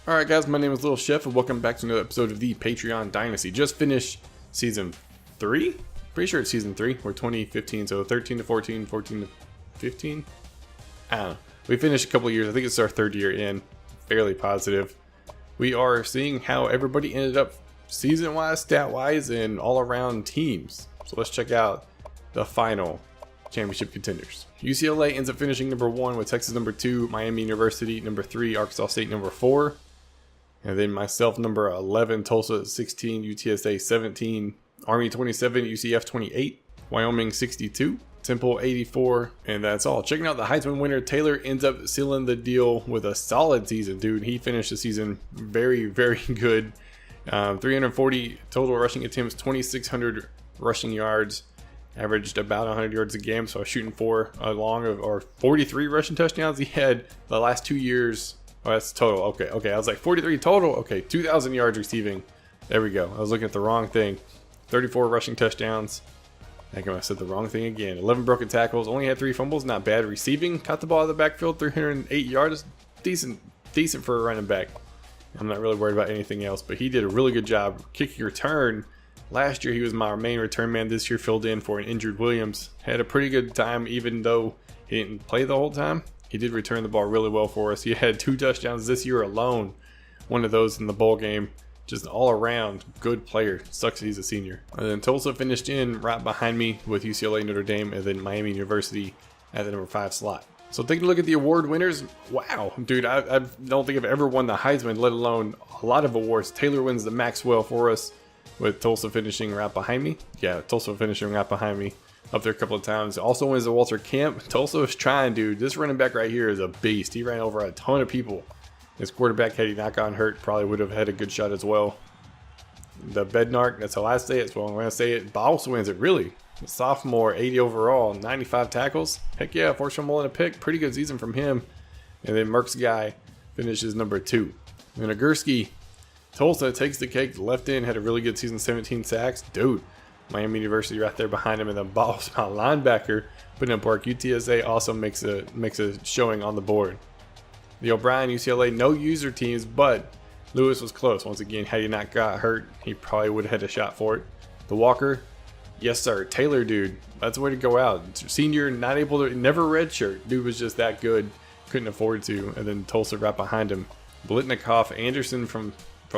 Alright guys, my name is Little Chef and welcome back to another episode of the Patreon Dynasty. Just finished season 3? Pretty sure it's season 3. We're 2015, so 13 to 14, 14 to 15? I don't know. We finished a couple of years. I think it's our third year in. Fairly positive. We are seeing how everybody ended up season-wise, stat-wise, and all-around teams. So let's check out the final championship contenders. UCLA ends up finishing number 1 with Texas number 2, Miami University number 3, Arkansas State number 4. And then myself, number 11, Tulsa 16, UTSA 17, Army 27, UCF 28, Wyoming 62, Temple 84, and that's all. Checking out the Heisman winner, Taylor ends up sealing the deal with a solid season, dude. He finished the season very, very good. 340 total rushing attempts, 2,600 rushing yards, averaged about 100 yards a game, so I was shooting for a long of, or 43 rushing touchdowns. He had the last 2 years. Oh, that's total. Okay. I was like 43 total. Okay, 2,000 yards receiving. There we go. I was looking at the wrong thing. 34 rushing touchdowns. I think I said the wrong thing again. 11 broken tackles. Only had 3 fumbles. Not bad. Receiving. Caught the ball out of the backfield. 308 yards. Decent for a running back. I'm not really worried about anything else, but he did a really good job kicking return. Last year he was my main return man. This year filled in for an injured Williams. Had a pretty good time even though he didn't play the whole time. He did return the ball really well for us. He had 2 touchdowns this year alone. One of those in the bowl game. Just all around good player. Sucks he's a senior. And then Tulsa finished in right behind me with UCLA, Notre Dame, and then Miami University at the number 5 slot. So taking a look at the award winners. Wow, dude, I don't think I've ever won the Heisman, let alone a lot of awards. Taylor wins the Maxwell for us with Tulsa finishing right behind me. Yeah, Tulsa finishing right behind me. Up there a couple of times. Also wins the Walter Camp. Tulsa was trying, dude. This running back right here is a beast. He ran over a ton of people. His quarterback, had he not gotten hurt, probably would have had a good shot as well. The Bednark, that's how I say it. That's what I'm going to say it. Boss wins it, really. The sophomore, 80 overall, 95 tackles. Heck yeah, forced fumble and a pick. Pretty good season from him. And then Merck's guy finishes number 2. And Nagurski, Tulsa takes the cake. The left end had a really good season, 17 sacks. Dude. Miami University right there behind him, and the ball's my linebacker putting up work. UTSA also makes a showing on the board. The O'Brien UCLA no user teams, but Lewis was close. Once again, had he not got hurt, he probably would have had a shot for it. The Walker, yes sir. Taylor, dude, that's the way to go out. Senior, not able to, never redshirt. Dude was just that good, couldn't afford to. And then Tulsa right behind him. Blitnikoff, Anderson from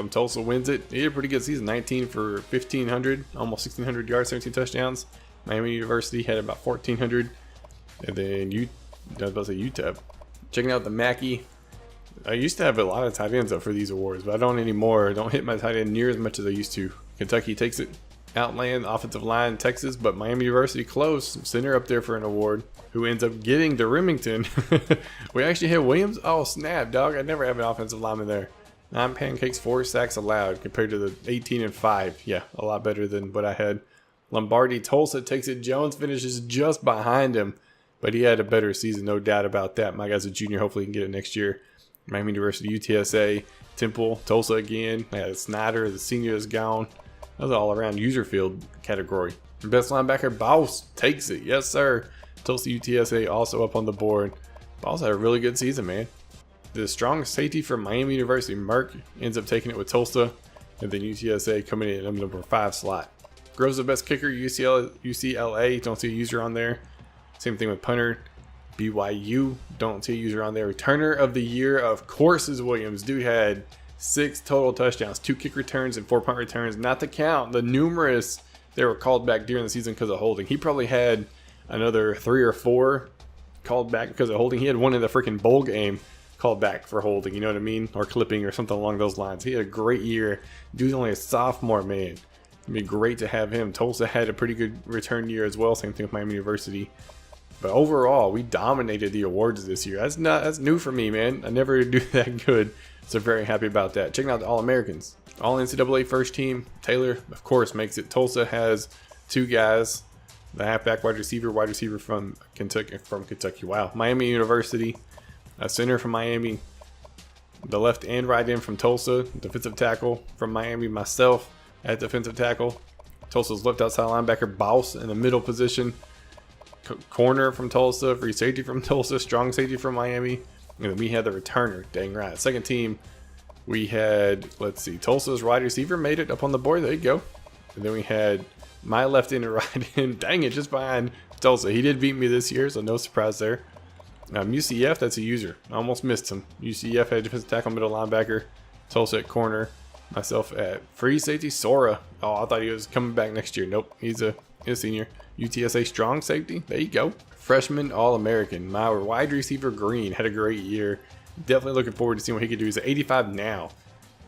Tulsa wins it. He had a pretty good season. 19 for 1,500, almost 1,600 yards, 17 touchdowns. Miami University had about 1,400. And then I was about to say UTEP. Checking out the Mackey. I used to have a lot of tight ends up for these awards, but I don't anymore. I don't hit my tight end near as much as I used to. Kentucky takes it. Outland, offensive line, Texas, but Miami University close. Center up there for an award. Who ends up getting to Remington. We actually hit Williams. Oh, snap, dog. I never have an offensive lineman there. 9 pancakes, 4 sacks allowed compared to the 18 and 5. Yeah, a lot better than what I had. Lombardi, Tulsa takes it. Jones finishes just behind him, but he had a better season, no doubt about that. My guy's a junior. Hopefully he can get it next year. Miami University, UTSA, Temple, Tulsa again. Yeah, Snyder, the senior, is gone. That was an all-around user field category. Best linebacker, Boss takes it. Yes, sir. Tulsa, UTSA also up on the board. Boss had a really good season, man. The strong safety from Miami University, Merck, ends up taking it with Tulsa, and then UTSA coming in at number 5 slot. Groves the best kicker, UCLA, don't see a user on there. Same thing with punter, BYU, don't see a user on there. Returner of the year, of course, is Williams. Dude had 6 total touchdowns, 2 kick returns, and 4 punt returns. Not to count the numerous they were called back during the season because of holding. He probably had another 3 or 4 called back because of holding. He had one in the freaking bowl game called back for holding, you know what I mean? Or clipping or something along those lines. He had a great year. Dude's only a sophomore, man. It'd be great to have him. Tulsa had a pretty good return year as well. Same thing with Miami University. But overall, we dominated the awards this year. That's new for me, man. I never do that good. So very happy about that. Checking out the All-Americans. All NCAA first team. Taylor, of course, makes it. Tulsa has 2 guys. The halfback, wide receiver from Kentucky. Wow. Miami University. A center from Miami, the left and right end from Tulsa, defensive tackle from Miami, myself at defensive tackle. Tulsa's left outside linebacker, Boss in the middle position. Corner from Tulsa, free safety from Tulsa, strong safety from Miami. And then we had the returner, dang right. Second team, We had, let's see, Tulsa's wide receiver made it up on the board. There you go. And then we had my left end and right end. Dang it, just behind Tulsa. He did beat me this year, so no surprise there. UCF, that's a user. I almost missed him. UCF had defensive tackle, middle linebacker. Tulsa at corner. Myself at free safety. Sora. Oh, I thought he was coming back next year. Nope, he's a senior. UTSA strong safety. There you go. Freshman All-American. My wide receiver Green had a great year. Definitely looking forward to seeing what he could do. He's at 85 now.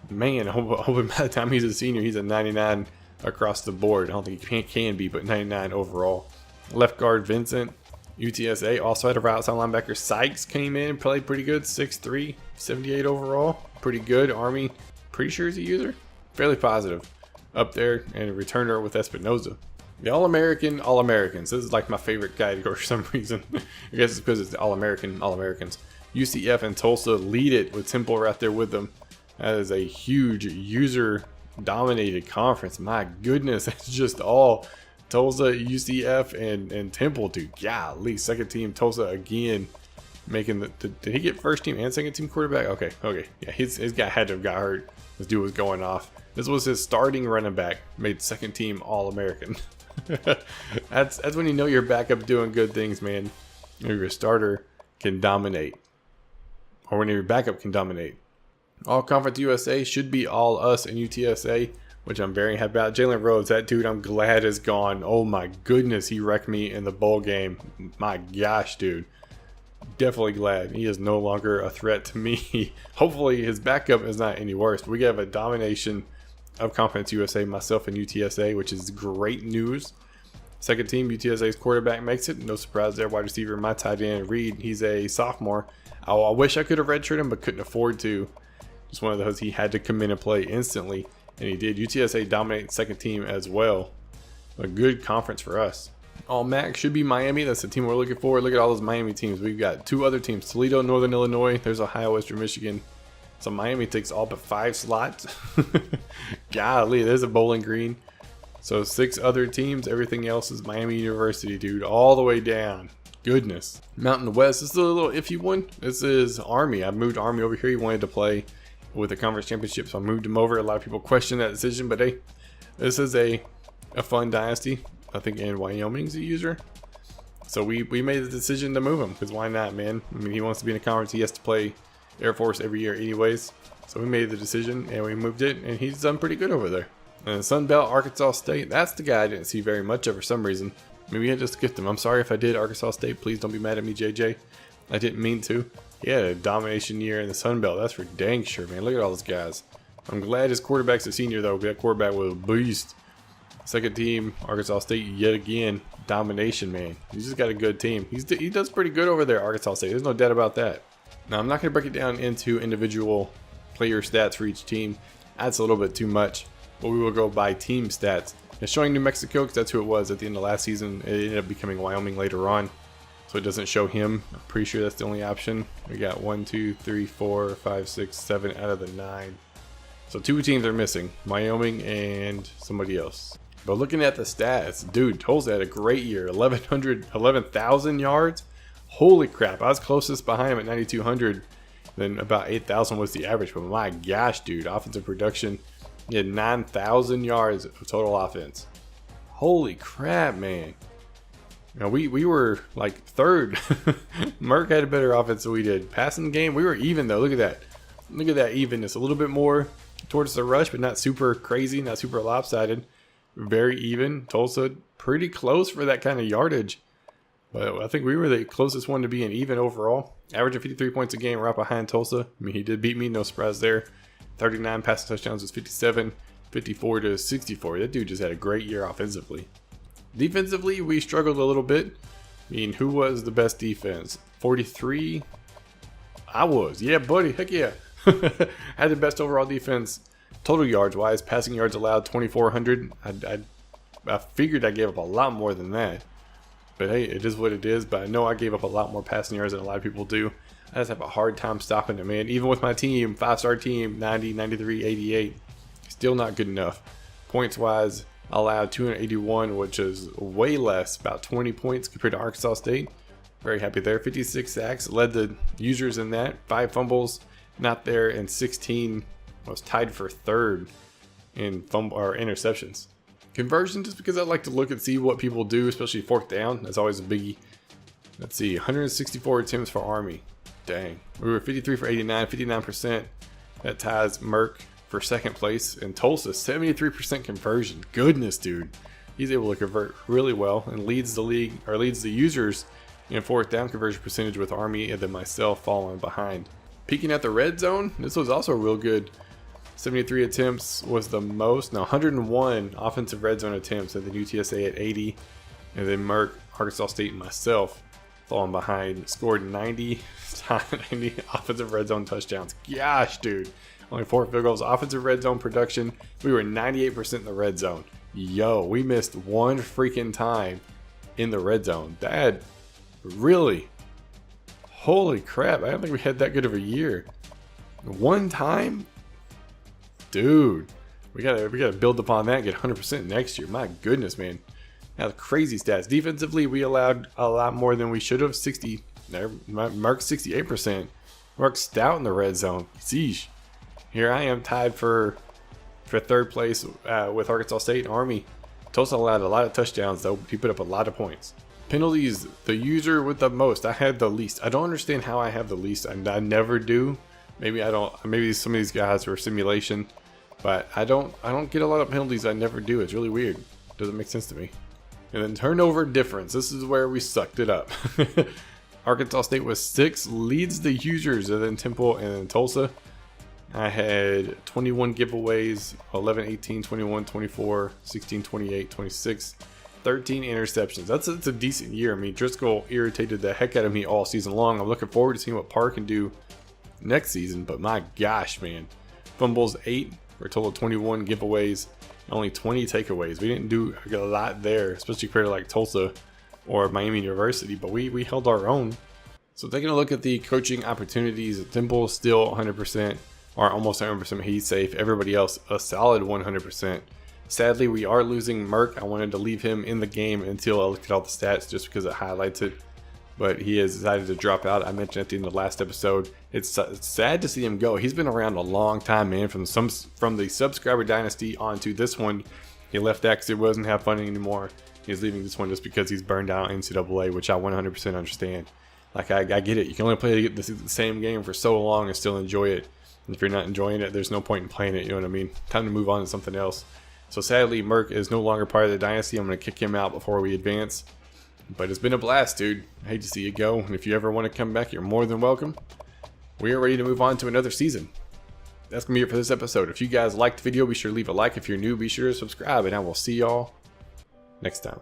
Man, hoping by the time he's a senior, he's a 99 across the board. I don't think he can be, but 99 overall. Left guard Vincent. UTSA also had a outside linebacker. Sykes came in, played pretty good. 6'3", 78 overall. Pretty good. Army, pretty sure he's a user. Fairly positive. Up there, and a returner with Espinoza. The All-American All-Americans. This is like my favorite category for some reason. I guess it's because it's the All-American All-Americans. UCF and Tulsa lead it with Temple right there with them. That is a huge user-dominated conference. My goodness, that's just all Tulsa, UCF, and Temple, dude. Golly, second team Tulsa again, making the. Did he get first team and second team quarterback? Okay. Yeah, his guy had to have got hurt. This dude was going off. This was his starting running back, made second team All-American. that's when you know your backup doing good things, man. Your starter can dominate, or when your backup can dominate. All Conference USA should be all us and UTSA, which I'm very happy about. Jalen Rhodes, that dude I'm glad is gone. Oh my goodness, he wrecked me in the bowl game. My gosh, dude. Definitely glad he is no longer a threat to me. Hopefully his backup is not any worse. We have a domination of Conference USA, myself and UTSA, which is great news. Second team, UTSA's quarterback makes it. No surprise there. Wide receiver, my tight end, Reed. He's a sophomore. Oh, I wish I could have redshirted him, but couldn't afford to. Just one of those he had to come in and play instantly. And he did. UTSA dominated second team as well. A good conference for us. All MAC should be Miami. That's the team we're looking for. Look at all those Miami teams. We've got two other teams. Toledo, Northern Illinois. There's Ohio, Western Michigan. So Miami takes all but 5 slots. Golly, there's a Bowling Green. So 6 other teams. Everything else is Miami University, dude. All the way down. Goodness. Mountain West. This is a little iffy one. This is Army. I moved Army over here. He wanted to play with the conference championship, so I moved him over. A lot of people question that decision, but hey, this is a fun dynasty. I think in Wyoming's a user, so we made the decision to move him, because why not, man? I mean, he wants to be in a conference. He has to play Air Force every year anyways, so we made the decision and we moved it, and he's done pretty good over there. And Sun Belt, Arkansas State, that's the guy I didn't see very much of for some reason. Maybe I just skipped him. I'm sorry if I did. Arkansas State, please don't be mad at me, JJ. I didn't mean to. He had a domination year in the Sun Belt. That's for dang sure, man. Look at all those guys. I'm glad his quarterback's a senior, though. That quarterback was a beast. Second team, Arkansas State, yet again. Domination, man. He's just got a good team. He does pretty good over there, Arkansas State. There's no doubt about that. Now, I'm not going to break it down into individual player stats for each team. That's a little bit too much. But we will go by team stats. It's showing New Mexico because that's who it was at the end of last season. It ended up becoming Wyoming later on. So it doesn't show him. I'm pretty sure that's the only option. We got 1, 2, 3, 4, 5, 6, 7 out of the 9. So 2 teams are missing. Wyoming and somebody else. But looking at the stats, dude, Tulsa had a great year. 11,000 yards. Holy crap. I was closest behind him at 9,200. Then about 8,000 was the average. But my gosh, dude, offensive production. He had 9,000 yards of total offense. Holy crap, man. Now we were like third. Merck had a better offense than we did. Passing game, we were even though. Look at that. Look at that evenness. A little bit more towards the rush, but not super crazy, not super lopsided. Very even. Tulsa pretty close for that kind of yardage. But I think we were the closest one to being even overall. Averaging 53 points a game right behind Tulsa. I mean, he did beat me, no surprise there. 39 passing touchdowns was 57, 54 to 64. That dude just had a great year offensively. Defensively, we struggled a little bit. I mean, who was the best defense? 43? I was. Yeah, buddy. Heck yeah. Had the best overall defense total yards wise. Passing yards allowed 2,400. I figured I gave up a lot more than that. But hey, it is what it is. But I know I gave up a lot more passing yards than a lot of people do. I just have a hard time stopping it, man. Even with my team, 5-star team, 90, 93, 88. Still not good enough. Points wise, I allowed 281, which is way less, about 20 points compared to Arkansas State. Very happy there. 56 sacks, led the users in that. 5 fumbles, not there, and 16 was tied for 3rd in fumble or interceptions. Conversion, just because I like to look and see what people do, especially 4th down. That's always a biggie. Let's see, 164 attempts for Army. Dang. We were 53 for 89, 59%. That ties Merck for 2nd place. And Tulsa, 73% conversion. Goodness, dude. He's able to convert really well and leads the league, or leads the users in 4th down conversion percentage with Army, and then myself following behind. Peeking at the red zone, this was also real good. 73 attempts was the most. No, 101 offensive red zone attempts, and then UTSA at 80. And then Merck, Arkansas State, and myself falling behind. Scored 90 offensive red zone touchdowns. Gosh, dude. Only 4 field goals. Offensive red zone production. We were 98% in the red zone. Yo, we missed one freaking time in the red zone. That really, holy crap. I don't think we had that good of a year. One time? Dude, we gotta build upon that and get 100% next year. My goodness, man. Now, crazy stats. Defensively, we allowed a lot more than we should have. 60, Mark 68%. Mark stout in the red zone. Sheesh. Here I am tied for 3rd place with Arkansas State and Army. Tulsa allowed a lot of touchdowns, though. He put up a lot of points. Penalties, the user with the most. I had the least. I don't understand how I have the least. I never do. Maybe I don't. Maybe some of these guys are simulation, but I don't get a lot of penalties. I never do. It's really weird. Doesn't make sense to me. And then turnover difference. This is where we sucked it up. Arkansas State was 6, leads the users, and then Temple and then Tulsa. I had 21 giveaways, 11, 18, 21, 24, 16, 28, 26, 13 interceptions. That's a decent year. I mean, Driscoll irritated the heck out of me all season long. I'm looking forward to seeing what Parr can do next season, but my gosh, man. Fumbles 8 for a total of 21 giveaways, only 20 takeaways. We didn't do a lot there, especially compared to like Tulsa or Miami University, but we held our own. So taking a look at the coaching opportunities, Temple still 100%, or almost 100%. He's safe. Everybody else a solid 100%. Sadly, we are losing Merck. I wanted to leave him in the game until I looked at all the stats just because it highlights it. But he has decided to drop out. I mentioned at the end of the last episode. It's sad to see him go. He's been around a long time, man. From the subscriber dynasty onto this one, he left that because it wasn't have fun anymore. He's leaving this one just because he's burned out on NCAA, which I 100% understand. Like I get it. You can only play the same game for so long and still enjoy it. And if you're not enjoying it, there's no point in playing it. You know what I mean? Time to move on to something else. So sadly, Merck is no longer part of the dynasty. I'm going to kick him out before we advance. But it's been a blast, dude. I hate to see you go. And if you ever want to come back, you're more than welcome. We are ready to move on to another season. That's going to be it for this episode. If you guys liked the video, be sure to leave a like. If you're new, be sure to subscribe. And I will see y'all next time.